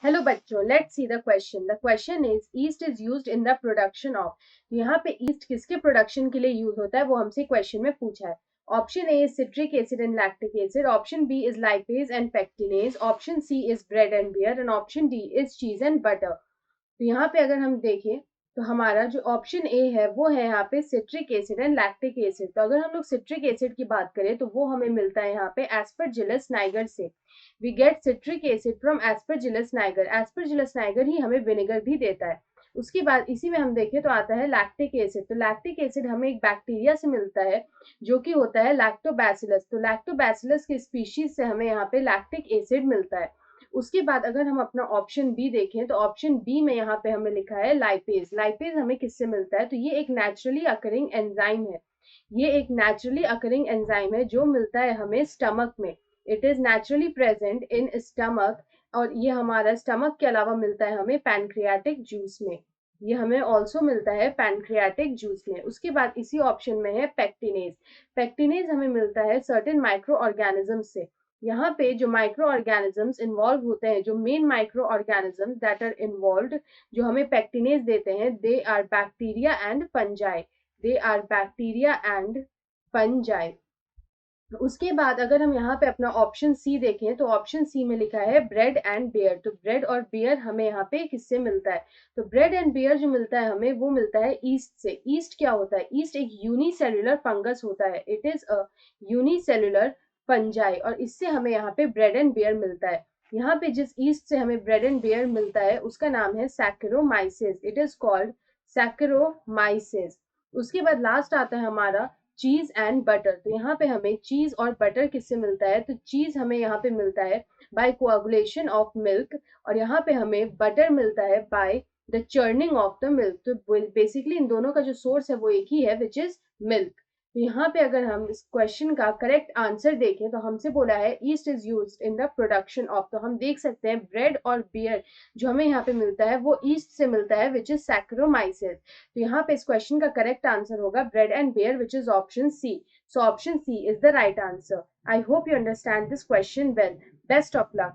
Hello बच्चों, let's see the question. The question is east is used in the production of. तो यहाँ पे east किसके production के लिए यूज होता है वो हमसे क्वेश्चन में पूछा है। Option A is citric acid and lactic acid, option B is lipase and pectinase, option C is bread and beer and option D is cheese and butter. तो यहाँ पे अगर हम देखें तो हमारा जो ऑप्शन ए है वो है यहाँ पे citric acid and lactic acid. तो अगर हम लोग सिट्रिक एसिड की बात करें तो वो हमें मिलता है यहाँ पे एस्परजिलस नाइगर से। We get citric acid from Aspergillus niger. Aspergillus niger ही हमें विनेगर भी देता है। उसके बाद इसी में हम देखें तो आता है लैक्टिक एसिड। तो लैक्टिक एसिड हमें एक बैक्टीरिया से मिलता है जो कि होता है लैक्टोबैसिलस। तो लैक्टोबैसिलस के स्पीशीज से हमें यहाँ पे लैक्टिक एसिड मिलता है। उसके बाद अगर हम अपना ऑप्शन बी देखें तो ऑप्शन बी में यहाँ पे हमें लिखा है लाइपेज। लाइपेज हमें किससे मिलता है? तो ये एक नेचुरली अकरिंग एंजाइम है। ये एक नेचुरली अकरिंग एंजाइम है जो मिलता है हमें स्टमक में। It is naturally present in stomach. और ये हमारा स्टमक के अलावा मिलता है हमें पैनक्रियाटिक जूस में। ये हमें ऑल्सो मिलता है पैनक्रियाटिक जूस में। उसके बाद इसी ऑप्शन में है पेक्टिनेज। पेक्टिनेज हमें मिलता है सर्टेन माइक्रो ऑर्गेनिज्म से। यहाँ पे जो माइक्रो ऑर्गेनिजम्स इन्वॉल्व होते हैं, जो main microorganisms that are involve, जो हमें पेक्टिनेज देते हैं, they are bacteria and fungi. They are bacteria and fungi. उसके बाद अगर हम यहाँ पे अपना ऑप्शन सी देखें तो ऑप्शन सी में लिखा है ब्रेड एंड बियर। तो ब्रेड और बियर हमें यहाँ पे किससे मिलता है? तो ब्रेड एंड बियर जो मिलता है हमें वो मिलता है ईस्ट से। ईस्ट क्या होता है? ईस्ट एक यूनिसेल्युलर फंगस होता है। It is a unicellular fungi और इससे हमें यहाँ पे ब्रेड एंड बियर मिलता है। यहाँ पे जिस ईस्ट से हमें ब्रेड एंड बियर मिलता है उसका नाम है saccharomyces. It is called saccharomyces. उसके बाद लास्ट आता है हमारा चीज एंड बटर। तो यहाँ पे हमें चीज और बटर किससे मिलता है? तो चीज हमें यहाँ पे मिलता है बाय कोआगुलेशन ऑफ मिल्क और यहाँ पे हमें बटर मिलता है by the churning of the milk. तो बेसिकली इन दोनों का जो सोर्स है वो एक ही है, विच इज मिल्क। तो यहाँ पे अगर हम इस क्वेश्चन का करेक्ट आंसर देखें तो हमसे बोला है east is used in the production of. तो हम देख सकते हैं ब्रेड और बियर जो हमें यहाँ पे मिलता है वो ईस्ट से मिलता है, विच इज सैक्रोमाइसिस। तो यहाँ पे इस क्वेश्चन का करेक्ट आंसर होगा bread and beer, which is option C. So option C is the right answer. I hope you understand this question well. Best of luck.